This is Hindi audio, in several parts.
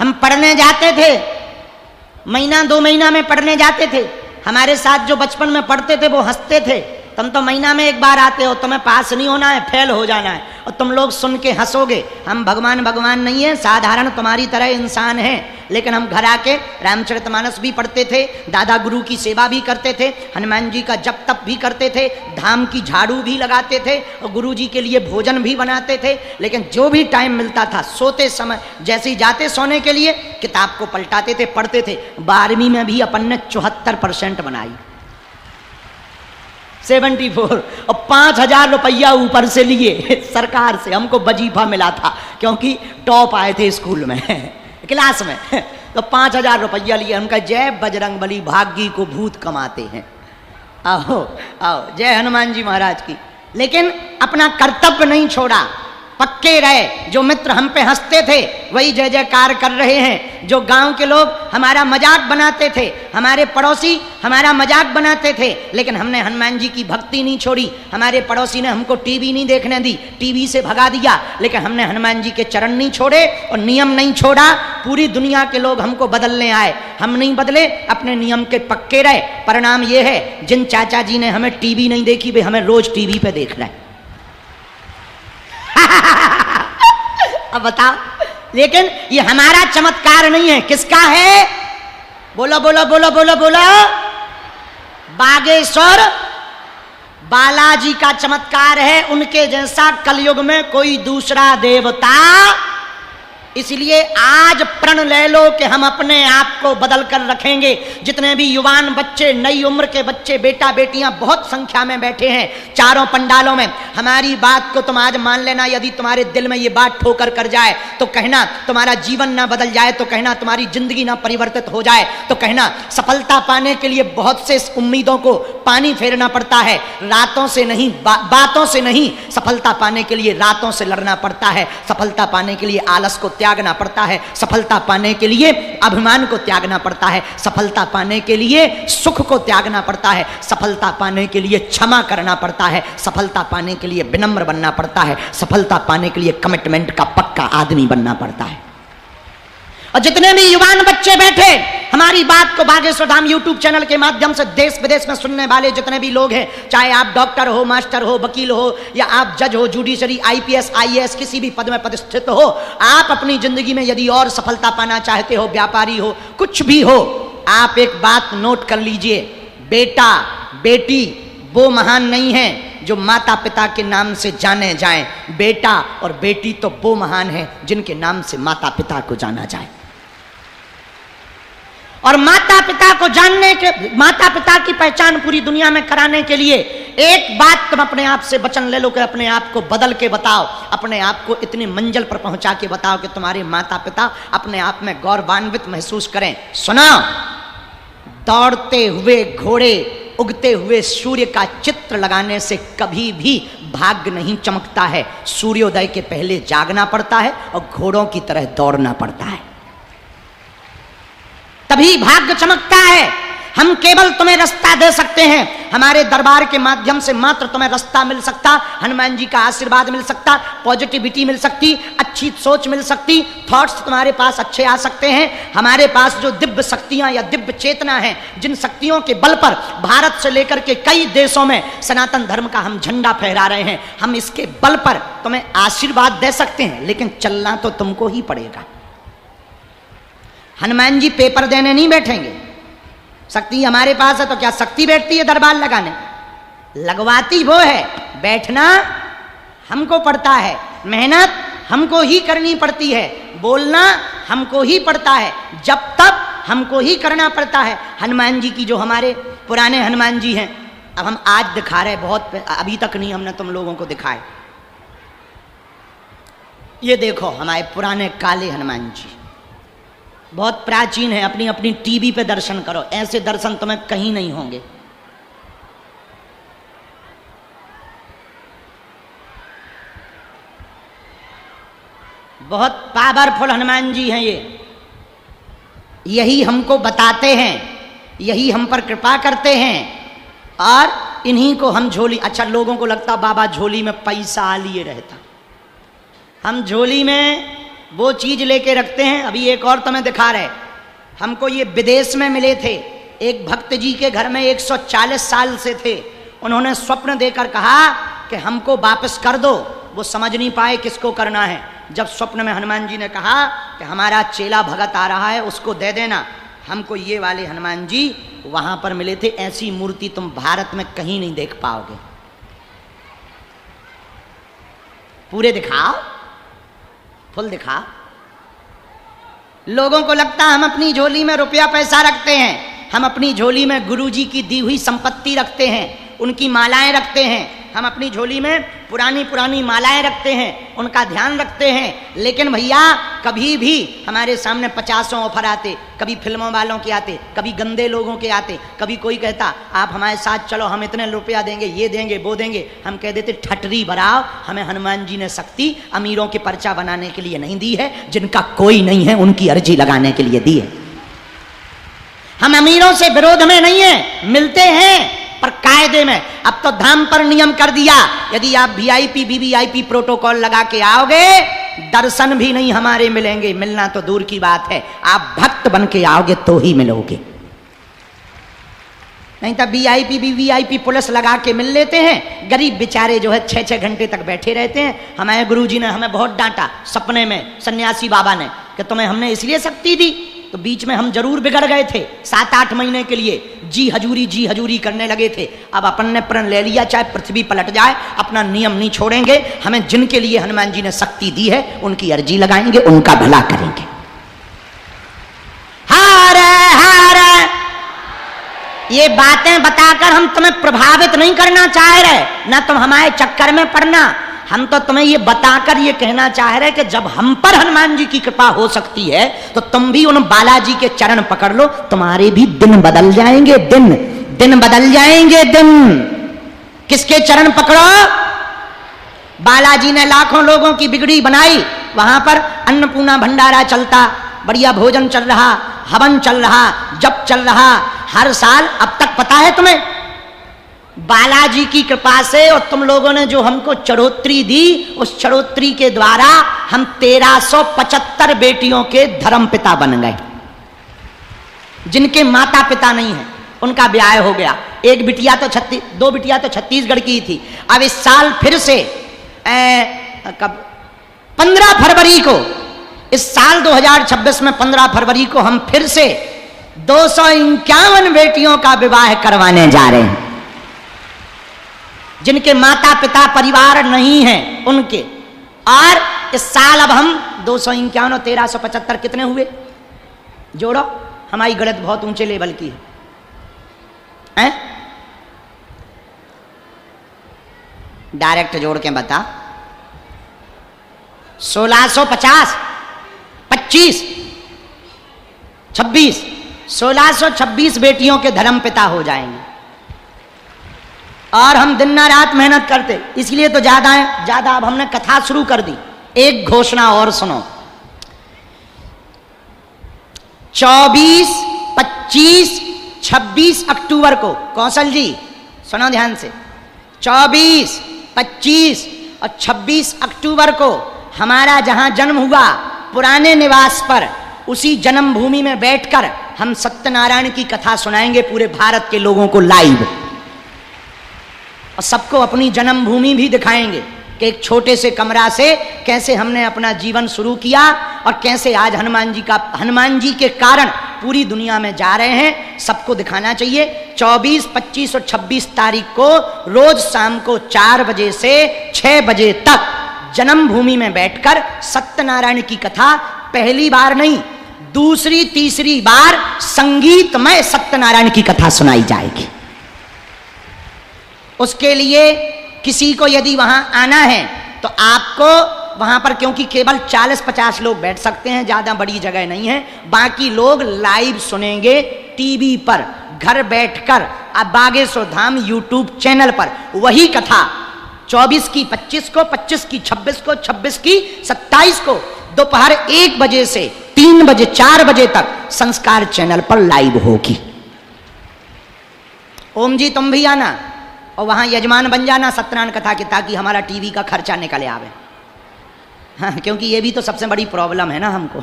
हम पढ़ने जाते थे, महीना 2 महीना में पढ़ने जाते थे। हमारे साथ जो बचपन में पढ़ते थे वो हंसते थे, तुम तो महीना में एक बार आते हो, तुम्हें पास नहीं होना है, फेल हो जाना है, और तुम लोग सुन के हंसोगे। हम भगवान भगवान नहीं है, साधारण तुम्हारी तरह इंसान हैं, लेकिन हम घर आके रामचरितमानस भी पढ़ते थे, दादा गुरु की सेवा भी करते थे, हनुमान जी का जप तप भी करते थे, धाम की झाड़ू भी लगाते थे, और गुरु जी के लिए भोजन भी बनाते थे। लेकिन जो भी टाइम मिलता था, सोते समय जैसे ही जाते सोने के लिए, किताब को पलटाते थे, पढ़ते थे। 12वीं में भी अपन ने 74% बनाई, 74, और 5,000 रुपया ऊपर से लिए सरकार से। हमको वजीफा मिला था क्योंकि टॉप आए थे स्कूल में क्लास में, तो 5,000 रुपया लिए। उनका जय बजरंग बली, भाग्य को भूत कमाते हैं। आओ आओ, जय हनुमान जी महाराज की। लेकिन अपना कर्तव्य नहीं छोड़ा, पक्के रहे। जो मित्र हम पे हंसते थे वही जय जयकार कर रहे हैं। जो गांव के लोग हमारा मजाक बनाते थे, हमारे पड़ोसी हमारा मजाक बनाते थे, लेकिन हमने हनुमान जी की भक्ति नहीं छोड़ी। हमारे पड़ोसी ने हमको टीवी नहीं देखने दी, टीवी से भगा दिया, लेकिन हमने हनुमान जी के चरण नहीं छोड़े और नियम नहीं छोड़ा। पूरी दुनिया के लोग हमको बदलने आए, हम नहीं बदले, अपने नियम के पक्के रहे। परिणाम ये है, जिन चाचा जी ने हमें टीवी नहीं देखी, वे हमें रोज टीवी पे देख रहे हैं। अब बताओ, लेकिन ये हमारा चमत्कार नहीं है, किसका है? बोलो बोलो बोलो बोलो बोलो, बागेश्वर बालाजी का चमत्कार है। उनके जैसा कलयुग में कोई दूसरा देवता। इसलिए आज प्रण ले लो कि हम अपने आप को बदल कर रखेंगे। जितने भी युवान बच्चे, नई उम्र के बच्चे, बेटा बेटियां बहुत संख्या में बैठे हैं चारों पंडालों में, हमारी बात को तुम आज मान लेना। यदि तुम्हारे दिल में ये बात ठोकर कर जाए तो कहना तुम्हारा जीवन ना बदल जाए, तो कहना तुम्हारी जिंदगी ना परिवर्तित हो जाए, तो कहना सफलता पाने के लिए बहुत से उम्मीदों को पानी फेरना पड़ता है। रातों से नहीं, बातों से नहीं, सफलता पाने के लिए रातों से लड़ना पड़ता है। सफलता पाने के लिए आलस को त्यागना पड़ता है, सफलता पाने के लिए अभिमान को त्यागना पड़ता है, सफलता पाने के लिए सुख को त्यागना पड़ता है, सफलता पाने के लिए क्षमा करना पड़ता है, सफलता पाने के लिए विनम्र बनना पड़ता है, सफलता पाने के लिए कमिटमेंट का पक्का आदमी बनना पड़ता है। और जितने भी युवान बच्चे बैठे हमारी बात को बागेश्वर धाम यूट्यूब चैनल के माध्यम से देश विदेश में सुनने वाले जितने भी लोग हैं, चाहे आप डॉक्टर हो, मास्टर हो, वकील हो, या आप जज हो, जुडिशरी, आईपीएस, आईएएस, किसी भी पद में प्रतिष्ठित हो, आप अपनी जिंदगी में यदि और सफलता पाना चाहते हो, व्यापारी हो, कुछ भी हो, आप एक बात नोट कर लीजिए, बेटा बेटी वो महान नहीं है जो माता पिता के नाम से जाने जाएं। बेटा और बेटी तो वो महान है जिनके नाम से माता पिता को जाना जाए। और माता पिता को जानने के, माता पिता की पहचान पूरी दुनिया में कराने के लिए एक बात तुम अपने आप से वचन ले लो कि अपने आप को बदल के बताओ, अपने आप को इतनी मंजिल पर पहुंचा के बताओ कि तुम्हारे माता पिता अपने आप में गौरवान्वित महसूस करें। सुना, दौड़ते हुए घोड़े, उगते हुए सूर्य का चित्र लगाने से कभी भी भाग्य नहीं चमकता है। सूर्योदय के पहले जागना पड़ता है और घोड़ों की तरह दौड़ना पड़ता है, तभी भाग्य चमकता है। हम केवल तुम्हें रास्ता दे सकते हैं, हमारे दरबार के माध्यम से मात्र तुम्हें रास्ता मिल सकता, हनुमान जी का आशीर्वाद मिल सकता, पॉजिटिविटी मिल सकती, अच्छी सोच मिल सकती, थॉट्स तुम्हारे पास अच्छे आ सकते हैं। हमारे पास जो दिव्य शक्तियां या दिव्य चेतना है, जिन शक्तियों के बल पर भारत से लेकर के कई देशों में सनातन धर्म का हम झंडा फहरा रहे हैं, हम इसके बल पर तुम्हें आशीर्वाद दे सकते हैं, लेकिन चलना तो तुमको ही पड़ेगा। हनुमान जी पेपर देने नहीं बैठेंगे। शक्ति हमारे पास है तो क्या शक्ति बैठती है दरबार लगाने? लगवाती वो है, बैठना हमको पड़ता है, मेहनत हमको ही करनी पड़ती है, बोलना हमको ही पड़ता है, जब तक हमको ही करना पड़ता है। हनुमान जी की जो हमारे पुराने हनुमान जी हैं, अब हम आज दिखा रहे, बहुत अभी तक नहीं हमने तुम लोगों को दिखाए। ये देखो हमारे पुराने काले हनुमान जी, बहुत प्राचीन है। अपनी अपनी टीवी पे दर्शन करो, ऐसे दर्शन तुम्हें कहीं नहीं होंगे। बहुत पावरफुल हनुमान जी हैं ये, यही हमको बताते हैं, यही हम पर कृपा करते हैं, और इन्हीं को हम झोली, अच्छा लोगों को लगता बाबा झोली में पैसा लिए रहता, हम झोली में वो चीज लेके रखते हैं। अभी एक और तुम्हें दिखा रहे, हमको ये विदेश में मिले थे। एक भक्त जी के घर में 140 साल से थे। उन्होंने स्वप्न देकर कहा कि हमको वापस कर दो। वो समझ नहीं पाए किसको करना है। जब स्वप्न में हनुमान जी ने कहा कि हमारा चेला भगत आ रहा है, उसको दे देना, हमको ये वाले हनुमान जी वहां पर मिले थे। ऐसी मूर्ति तुम भारत में कहीं नहीं देख पाओगे। पूरे दिखाओ, फुल दिखाओ। लोगों को लगता है हम अपनी झोली में रुपया पैसा रखते हैं, हम अपनी झोली में गुरुजी की दी हुई संपत्ति रखते हैं, उनकी मालाएं रखते हैं। हम अपनी झोली में पुरानी पुरानी मालाएं रखते हैं, उनका ध्यान रखते हैं। लेकिन भैया कभी भी हमारे सामने 50 ऑफर आते, कभी फिल्मों वालों के आते, कभी गंदे लोगों के आते, कभी कोई कहता आप हमारे साथ चलो, हम इतने रुपया देंगे, ये देंगे, वो देंगे। हम कह देते ठटरी भराओ, हमें हनुमान जी ने शक्ति अमीरों के पर्चा बनाने के लिए नहीं दी है, जिनका कोई नहीं है उनकी अर्जी लगाने के लिए दी है। हम अमीरों से विरोध में नहीं है, मिलते हैं पर कायदे में। अब तो धाम पर नियम कर दिया, यदि आप वीआईपी वीवीआईपी प्रोटोकॉल लगा के आओगे, दर्शन भी नहीं हमारे मिलेंगे। मिलना तो दूर की बात है, आप भक्त बन के आओगे तो ही मिलोगे। नहीं तो वीआईपी वीवीआईपी पुलिस लगा के मिल लेते हैं। गरीब बेचारे जो है 6-6 घंटे तक बैठे रहते हैं। हमारे गुरुजी ने हमें बहुत डांटा सपने में, सन्यासी बाबा ने, कि तुम्हें हमने इसलिए शक्ति दी। तो बीच में हम जरूर बिगड़ गए थे, 7-8 महीने के लिए जी हजूरी करने लगे थे। अब अपन ने प्रण ले लिया, चाहे पृथ्वी पलट जाए, अपना नियम नहीं छोड़ेंगे। हमें जिनके लिए हनुमान जी ने शक्ति दी है उनकी अर्जी लगाएंगे, उनका भला करेंगे। हार हार ये बातें बताकर हम तुम्हें प्रभावित नहीं करना चाह रहे, ना तुम हमारे चक्कर में पड़ना। हम तो तुम्हें ये बताकर ये कहना चाह रहे कि जब हम पर हनुमान जी की कृपा हो सकती है तो तुम भी उन बालाजी के चरण पकड़ लो, तुम्हारे भी दिन बदल जाएंगे। दिन बदल जाएंगे। दिन किसके चरण पकड़ो? बालाजी ने लाखों लोगों की बिगड़ी बनाई। वहां पर अन्नपूर्णा भंडारा चलता, बढ़िया भोजन चल रहा, हवन चल रहा, जप चल रहा हर साल। अब तक पता है तुम्हें, बालाजी की कृपा से और तुम लोगों ने जो हमको चढ़ोत्री दी, उस चढ़ोत्री के द्वारा हम 1375 बेटियों के धर्म पिता बन गए। जिनके माता पिता नहीं है उनका ब्याह हो गया। एक बिटिया तो 2 बिटिया तो छत्तीसगढ़ की थी। अब इस साल फिर से कब 15 फरवरी को, इस साल 2026 में 15 फरवरी को हम फिर से 251 बेटियों का विवाह करवाने जा रहे हैं। जिनके माता पिता परिवार नहीं है उनके। और इस साल अब हम 251 और 1375 कितने हुए जोड़ो? हमारी गणित बहुत ऊंचे लेवल की है। डायरेक्ट जोड़ के बता। 1650, 25, 26, 1626 बेटियों के धर्म पिता हो जाएंगे। और हम दिन ना रात मेहनत करते, इसलिए तो ज्यादा अब हमने कथा शुरू कर दी। एक घोषणा और सुनो, 24, 25, 26 अक्टूबर को, कौशल जी सुनो ध्यान से, 24, 25 और 26 अक्टूबर को हमारा जहां जन्म हुआ पुराने निवास पर, उसी जन्मभूमि में बैठकर हम सत्यनारायण की कथा सुनाएंगे पूरे भारत के लोगों को लाइव। और सबको अपनी जन्मभूमि भी दिखाएंगे कि एक छोटे से कमरा से कैसे हमने अपना जीवन शुरू किया और कैसे आज हनुमान जी के कारण पूरी दुनिया में जा रहे हैं। सबको दिखाना चाहिए। 24, 25 और 26 तारीख को रोज शाम को 4 बजे से 6 बजे तक जन्मभूमि में बैठकर सत्यनारायण की कथा पहली बार नहीं, दूसरी तीसरी बार संगीतमय सत्यनारायण की कथा सुनाई जाएगी। उसके लिए किसी को यदि वहां आना है तो आपको वहां पर, क्योंकि केवल 40-50 लोग बैठ सकते हैं, ज्यादा बड़ी जगह नहीं है, बाकी लोग लाइव सुनेंगे टीवी पर घर बैठकर। अब बागेश्वर धाम यूट्यूब चैनल पर वही कथा 24 की 25 को, 25 की 26 को, 26 की 27 को दोपहर 1 बजे से 3 बजे 4 बजे तक संस्कार चैनल पर लाइव होगी। ओम जी तुम भी आना और वहां यजमान बन जाना सत्यनारायण कथा के, ताकि हमारा टीवी का खर्चा निकले आवे। हाँ, क्योंकि ये भी तो सबसे बड़ी प्रॉब्लम है ना हमको।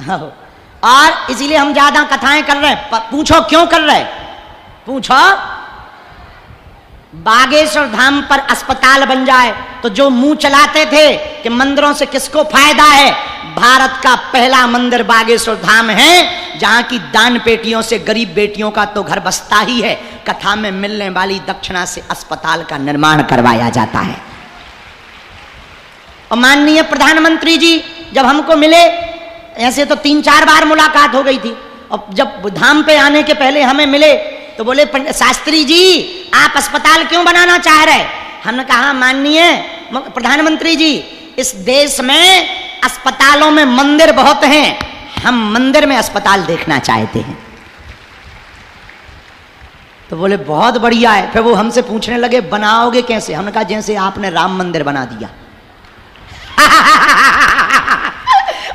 हाँ, और इसीलिए हम ज्यादा कथाएं कर रहे हैं। पूछो क्यों कर रहे? पूछो, बागेश्वर धाम पर अस्पताल बन जाए तो जो मुंह चलाते थे कि मंदिरों से किसको फायदा है, भारत का पहला मंदिर बागेश्वर धाम है, जहां की दान पेटियों से गरीब बेटियों का तो घर बसता ही है, कथा में मिलने वाली दक्षिणा से अस्पताल का निर्माण करवाया जाता है। और माननीय प्रधानमंत्री जी जब हमको मिले, ऐसे तो 3-4 बार मुलाकात हो गई थी, और जब धाम पे आने के पहले हमें मिले तो बोले, शास्त्री जी आप अस्पताल क्यों बनाना चाह रहे? हमने कहा माननीय प्रधानमंत्री जी, इस देश में अस्पतालों में मंदिर बहुत हैं, हम मंदिर में अस्पताल देखना चाहते हैं। तो बोले बहुत बढ़िया है। फिर वो हमसे पूछने लगे बनाओगे कैसे? हमने कहा जैसे आपने राम मंदिर बना दिया।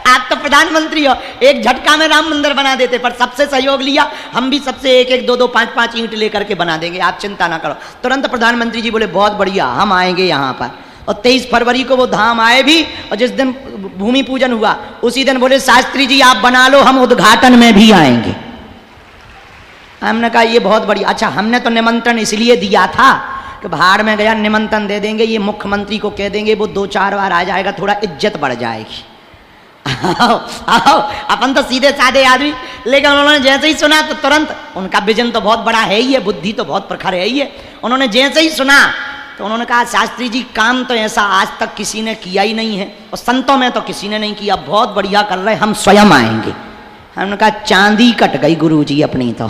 आप तो प्रधानमंत्री हो, एक झटका में राम मंदिर बना देते, पर सबसे सहयोग लिया, हम भी सबसे 1-1, 2-2, 5-5 ईंट लेकर के बना देंगे, आप चिंता ना करो। तुरंत प्रधानमंत्री जी बोले बहुत बढ़िया, हम आएंगे यहाँ पर। और 23 फरवरी को वो धाम आए भी, और जिस दिन भूमि पूजन हुआ उसी दिन बोले शास्त्री जी आप बना लो, हम उद्घाटन में भी आएंगे। हमने कहा ये बहुत बढ़िया। अच्छा, हमने तो निमंत्रण इसलिए दिया था कि भाड़ में गया, निमंत्रण दे देंगे, ये मुख्यमंत्री को कह देंगे, वो 2-4 बार आ जाएगा, थोड़ा इज्जत बढ़ जाएगी। आओ, आओ, अपन तो सीधे साधे आदमी, लेकिन उन्होंने जैसे ही सुना तो तुरंत, उनका विजन तो बहुत बड़ा है ही है, बुद्धि तो बहुत प्रखर है ही है, उन्होंने जैसे ही सुना तो उन्होंने कहा शास्त्री जी काम तो ऐसा आज तक किसी ने किया ही नहीं है, और संतों में तो किसी ने नहीं किया, बहुत बढ़िया कर रहे, हम स्वयं आएंगे। हमने कहा चांदी कट गई गुरु जी अपनी, तो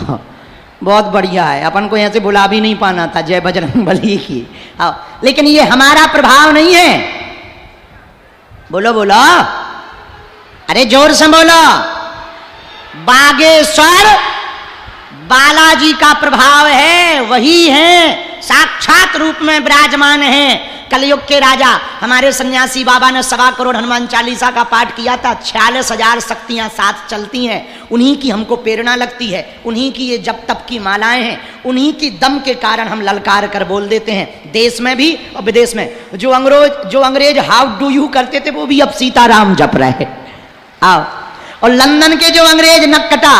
बहुत बढ़िया है, अपन को ऐसे बुला भी नहीं पाना था, जय बजरंगबली की। आओ, लेकिन ये हमारा प्रभाव नहीं है। बोलो बोलो, अरे जोर से बोलो। बागेश्वर बालाजी का प्रभाव है, वही है, साक्षात रूप में विराजमान है। कलयुग के राजा हमारे सन्यासी बाबा ने 1.25 करोड़ हनुमान चालीसा का पाठ किया था, 46,000 शक्तियां साथ चलती हैं, उन्हीं की हमको प्रेरणा लगती है, उन्हीं की ये जप तप की मालाएं हैं, उन्हीं की दम के कारण हम ललकार कर बोल देते हैं। देश में भी और विदेश में जो अंग्रेज हाउ डू यू करते थे, वो भी अब सीताराम जप रहे। आओ, और लंदन के जो अंग्रेज नक्कटा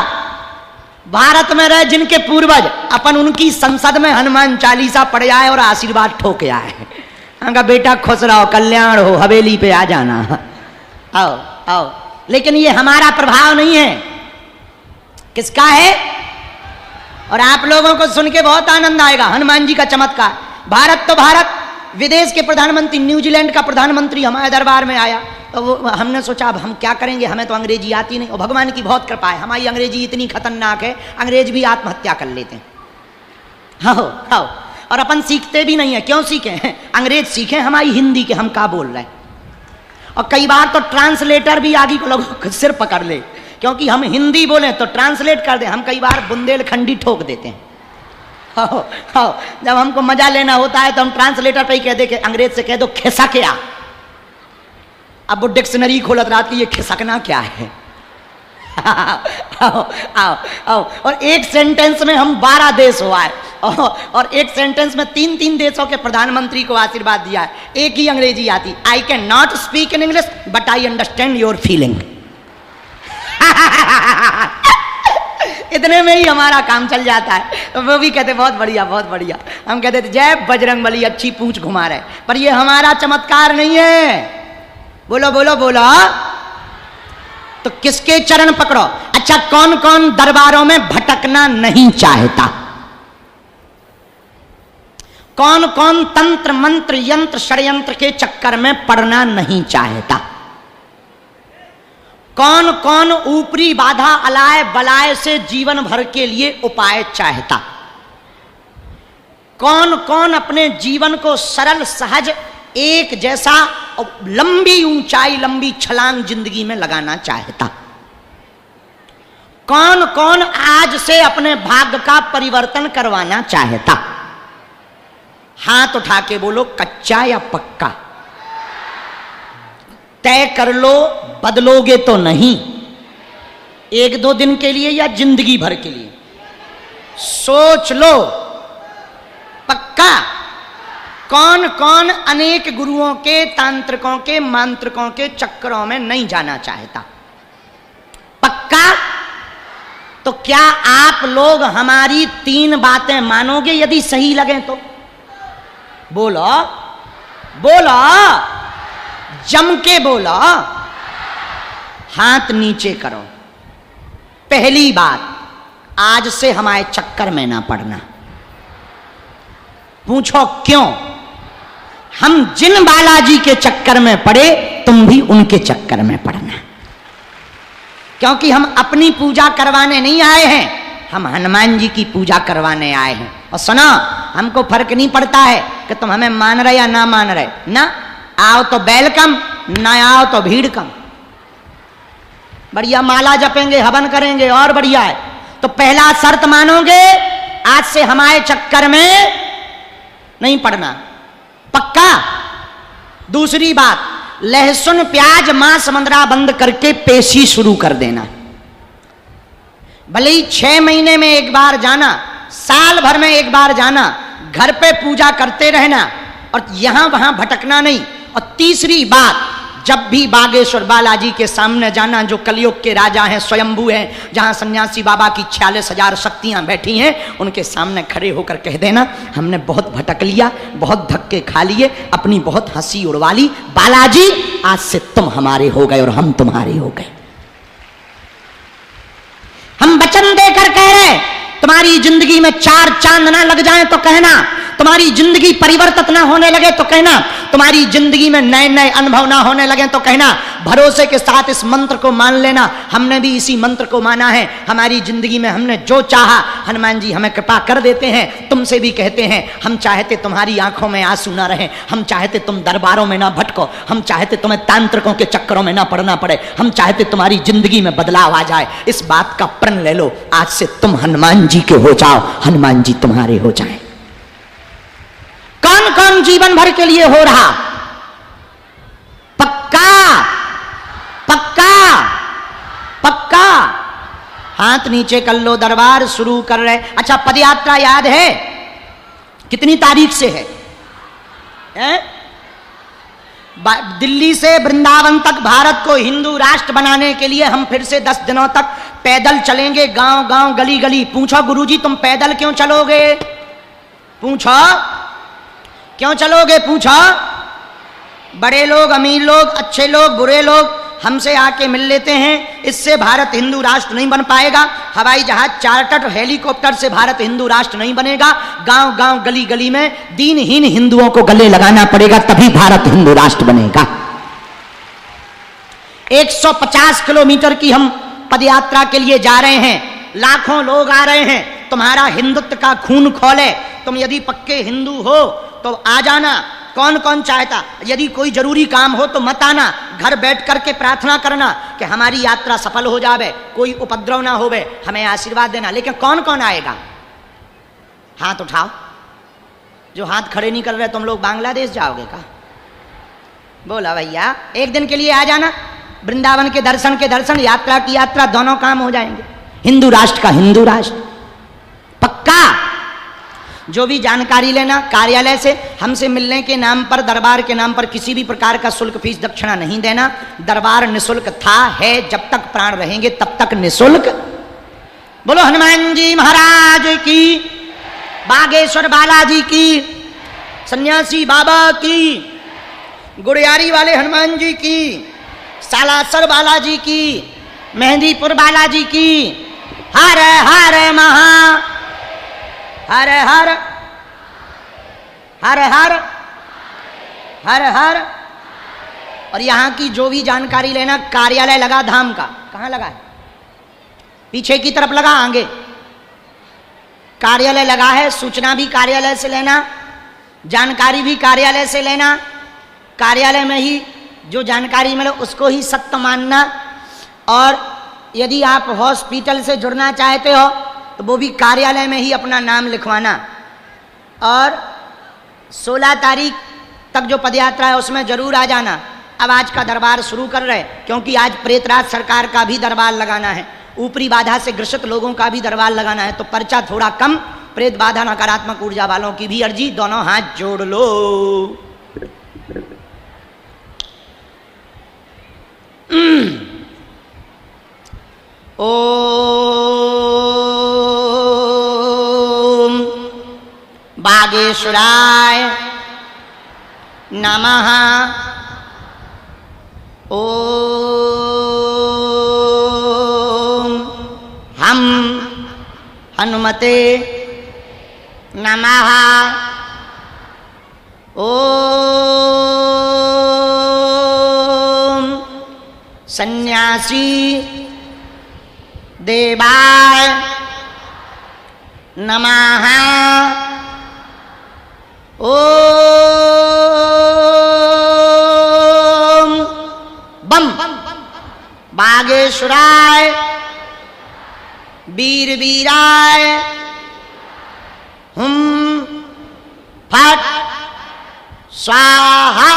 भारत में रहे, जिनके पूर्वज, अपन उनकी संसद में हनुमान चालीसा पढ़ आए और आशीर्वाद ठोक आए। उनका बेटा खुश रहो, कल्याण हो, हवेली पे आ जाना। आओ आओ, लेकिन ये हमारा प्रभाव नहीं है, किसका है? और आप लोगों को सुन के बहुत आनंद आएगा हनुमान जी का चमत्कार। भारत तो भारत, विदेश के प्रधानमंत्री, न्यूजीलैंड का प्रधानमंत्री हमारे दरबार में आया, तो वो हमने सोचा अब हम क्या करेंगे, हमें तो अंग्रेजी आती नहीं, और भगवान की बहुत कृपा है, हमारी अंग्रेजी इतनी खतरनाक है, अंग्रेज भी आत्महत्या कर लेते हैं। हाँ हाँ, और अपन सीखते भी नहीं है। क्यों सीखे हैं? अंग्रेज सीखे हमारी हिंदी के हम क्या बोल रहे हैं। और कई बार तो ट्रांसलेटर भी आगे को लोग सिर पकड़ ले, क्योंकि हम हिंदी बोले तो ट्रांसलेट कर दे, हम कई बार बुंदेलखंडी ठोक देते हैं। हाँ हाँ, जब हमको मजा लेना होता है तो हम ट्रांसलेटर पे ही कह दे कि अंग्रेज से कह दो खिसकिया। अब वो डिक्शनरी खोलत रात की, ये खिसकना क्या है? आओ आओ आओ, और एक सेंटेंस में हम 12 देश हुआ है, और एक सेंटेंस में 3-3 देशों के प्रधानमंत्री को आशीर्वाद दिया है। एक ही अंग्रेजी आती, I can not speak in English but I understand your feeling. इतने में ही हमारा काम चल जाता है। तो वो भी कहते बहुत बढ़िया बहुत बढ़िया, हम कहते थे जय बजरंगबली, अच्छी पूंछ घुमा रहे, पर ये हमारा चमत्कार नहीं है। बोलो बोलो बोलो, तो किसके चरण पकड़ो? अच्छा, कौन कौन दरबारों में भटकना नहीं चाहता? कौन कौन तंत्र मंत्र यंत्र षड्यंत्र के चक्कर में पड़ना नहीं चाहता? कौन कौन ऊपरी बाधा अलाय बलाय से जीवन भर के लिए उपाय चाहता? कौन कौन अपने जीवन को सरल सहज एक जैसा लंबी ऊंचाई लंबी छलांग जिंदगी में लगाना चाहता? कौन कौन आज से अपने भाग्य का परिवर्तन करवाना चाहता? हाथ उठा के बोलो, कच्चा या पक्का? तय कर लो, बदलोगे तो नहीं, 1-2 दिन के लिए या जिंदगी भर के लिए? सोच लो, पक्का? कौन कौन अनेक गुरुओं के, तांत्रिकों के, मांत्रिकों के चक्करों में नहीं जाना चाहता? पक्का? तो क्या आप लोग हमारी 3 बातें मानोगे यदि सही लगे तो? बोलो बोलो, जम के बोलो, हाथ नीचे करो। पहली बात, आज से हमारे चक्कर में ना पड़ना। पूछो क्यों? हम जिन बालाजी के चक्कर में पड़े, तुम भी उनके चक्कर में पड़ना। क्योंकि हम अपनी पूजा करवाने नहीं आए हैं, हम हनुमान जी की पूजा करवाने आए हैं। और सुनो, हमको फर्क नहीं पड़ता है कि तुम हमें मान रहे या ना मान रहे, ना आओ तो वेलकम, ना आओ तो भीड़ कम। बढ़िया माला जपेंगे, हवन करेंगे और बढ़िया है। तो पहला शर्त मानोगे, आज से हमारे चक्कर में नहीं पड़ना। पक्का? दूसरी बात, लहसुन प्याज मांस मंदरा बंद करके पेशी शुरू कर देना। भले ही 6 महीने में एक बार जाना, साल भर में एक बार जाना, घर पे पूजा करते रहना और यहां वहां भटकना नहीं। और तीसरी बात, जब भी बागेश्वर बालाजी के सामने जाना, जो कलयुग के राजा हैं, स्वयंभू हैं, जहां सन्यासी बाबा की 46,000 शक्तियां बैठी हैं, उनके सामने खड़े होकर कह देना, हमने बहुत भटक लिया, बहुत धक्के खा लिए, अपनी बहुत हंसी उड़वा ली, बालाजी आज से तुम हमारे हो गए और हम तुम्हारे हो गए। हम वचन देकर कह रहे, तुम्हारी जिंदगी में 4 चांद ना लग जाएं तो कहना, तुम्हारी जिंदगी परिवर्तित ना होने लगे तो कहना, तुम्हारी जिंदगी में नए नए अनुभव ना होने लगे तो कहना। भरोसे के साथ इस मंत्र को मान लेना। हमने भी इसी मंत्र को माना है। हमारी जिंदगी में हमने जो चाहा, हनुमान जी हमें कृपा कर देते हैं। तुमसे भी कहते हैं, हम चाहते तुम्हारी आंखों में आंसू ना रहे, हम चाहते तुम दरबारों में ना भटको, हम चाहते तुम्हें तांत्रिकों के चक्करों में ना पड़ना पड़े, हम चाहते तुम्हारी जिंदगी में बदलाव आ जाए। इस बात का प्रण ले लो, आज से तुम हनुमान जी के हो जाओ, हनुमान जी तुम्हारे हो जाएं। कौन कौन जीवन भर के लिए हो रहा? पक्का पक्का पक्का? हाथ नीचे कर लो, दरबार शुरू कर रहे। अच्छा, पदयात्रा याद है कितनी तारीख से है? दिल्ली से वृंदावन तक भारत को हिंदू राष्ट्र बनाने के लिए हम फिर से 10 दिनों तक पैदल चलेंगे, गांव गांव गली गली। पूछो गुरुजी तुम पैदल क्यों चलोगे? पूछो क्यों चलोगे? पूछो। बड़े लोग, अमीर लोग, अच्छे लोग, बुरे लोग हमसे आके मिल लेते हैं। इससे भारत हिंदू राष्ट्र नहीं बन पाएगा। हवाई जहाज, चार्टर्ड हेलीकॉप्टर से भारत हिंदू राष्ट्र नहीं बनेगा। गांव गांव गली गली में दीनहीन हिंदुओं को गले लगाना पड़ेगा, तभी भारत हिंदू राष्ट्र बनेगा। 150 किलोमीटर की हम पदयात्रा के लिए जा रहे हैं। लाखों लोग आ रहे हैं। तुम्हारा हिंदुत्व का खून खौले। तुम यदि पक्के हिंदू हो तो आ जाना। कौन कौन चाहता? यदि कोई जरूरी काम हो तो मत आना, घर बैठ करके प्रार्थना करना कि हमारी यात्रा सफल हो जावे, कोई उपद्रव ना होवे, हमें आशीर्वाद देना। लेकिन कौन कौन आएगा? हाथ उठाओ। जो हाथ खड़े नहीं कर रहे, तुम लोग बांग्लादेश जाओगे का? बोला भैया, एक दिन के लिए आ जाना। वृंदावन के दर्शन, यात्रा की यात्रा, दोनों काम हो जाएंगे। हिंदू राष्ट्र का हिंदू राष्ट्र। पक्का? जो भी जानकारी लेना कार्यालय से, हमसे मिलने के नाम पर, दरबार के नाम पर किसी भी प्रकार का शुल्क, फीस, दक्षिणा नहीं देना। दरबार निःशुल्क था, है, जब तक प्राण रहेंगे तब तक निःशुल्क। बोलो हनुमान जी महाराज की, बागेश्वर बालाजी की, सन्यासी बाबा की, गुड़ियारी वाले हनुमान जी की, सालासर बालाजी की, मेहंदीपुर बालाजी की। हर हर महा, हर हर हर हर हर हर। और यहां की जो भी जानकारी लेना, कार्यालय लगा धाम का। कहां लगा है? पीछे की तरफ लगा, आगे कार्यालय लगा है। सूचना भी कार्यालय से लेना, जानकारी भी कार्यालय से लेना। कार्यालय में ही जो जानकारी मिले उसको ही सत्य मानना। और यदि आप हॉस्पिटल से जुड़ना चाहते हो तो वो भी कार्यालय में ही अपना नाम लिखवाना। और 16 तारीख तक जो पदयात्रा है उसमें जरूर आ जाना। अब आज का दरबार शुरू कर रहे, क्योंकि आज प्रेतराज सरकार का भी दरबार लगाना है, ऊपरी बाधा से ग्रसित लोगों का भी दरबार लगाना है। तो पर्चा थोड़ा कम, प्रेत बाधा नकारात्मक ऊर्जा वालों की भी अर्जी, दोनों हाथ जोड़ लो। ओम बागेश्वराय नमः। ओम हम हनुमते नमः। ओम सन्यासी देवाय नमः। ओम बम बागेश्वराय वीर वीराय हुम फट स्वाहा।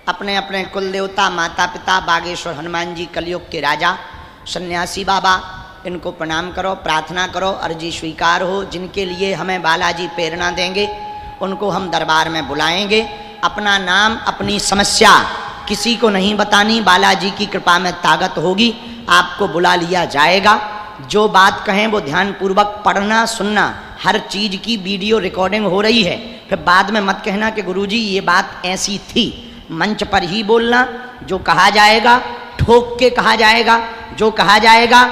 अपने अपने कुल देवता माता पिता बागेश्वर हनुमान जी कलयुग के राजा सन्यासी बाबा, इनको प्रणाम करो, प्रार्थना करो, अर्जी स्वीकार हो। जिनके लिए हमें बालाजी प्रेरणा देंगे उनको हम दरबार में बुलाएंगे। अपना नाम अपनी समस्या किसी को नहीं बतानी, बालाजी की कृपा में ताकत होगी, आपको बुला लिया जाएगा। जो बात कहें वो ध्यानपूर्वक पढ़ना सुनना। हर चीज़ की वीडियो रिकॉर्डिंग हो रही है, फिर बाद में मत कहना कि गुरुजी ये बात ऐसी थी। मंच पर ही बोलना, जो कहा जाएगा ठोक के कहा जाएगा, जो कहा जाएगा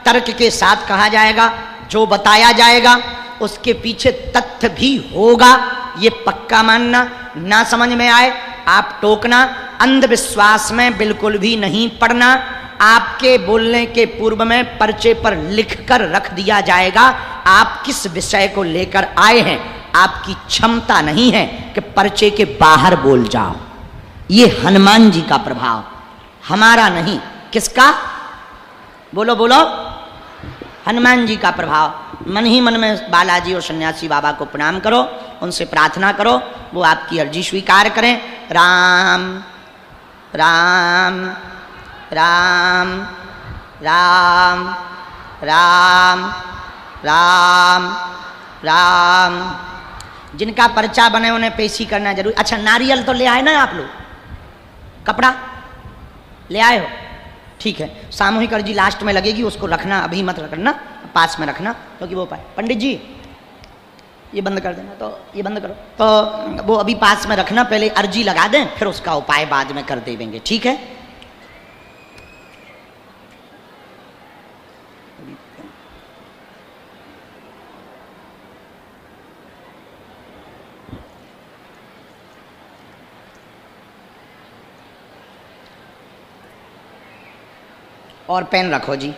तर्क के साथ कहा जाएगा, जो बताया जाएगा उसके पीछे तथ्य भी होगा, ये पक्का मानना। ना समझ में आए आप टोकना। अंधविश्वास में बिल्कुल भी नहीं पड़ना। आपके बोलने के पूर्व में पर्चे पर लिखकर रख दिया जाएगा आप किस विषय को लेकर आए हैं। आपकी क्षमता नहीं है कि पर्चे के बाहर बोल जाओ। ये हनुमान जी का प्रभाव, हमारा नहीं। किसका? बोलो बोलो। हनुमान जी का प्रभाव। मन ही मन में बालाजी और सन्यासी बाबा को प्रणाम करो, उनसे प्रार्थना करो, वो आपकी अर्जी स्वीकार करें। राम राम राम राम राम राम राम। जिनका पर्चा बने उन्हें पेशी करना जरूर। अच्छा, नारियल तो ले आए ना आप लोग? कपड़ा ले आए हो? ठीक है, सामूहिक अर्जी लास्ट में लगेगी, उसको रखना, अभी मत रखना, पास में रखना, क्योंकि वो पाए। पंडित जी ये बंद कर देना, तो ये बंद करो, तो वो अभी पास में रखना, पहले अर्जी लगा दें, फिर उसका उपाय बाद में कर देंगे, ठीक है? और पेन रखो जी।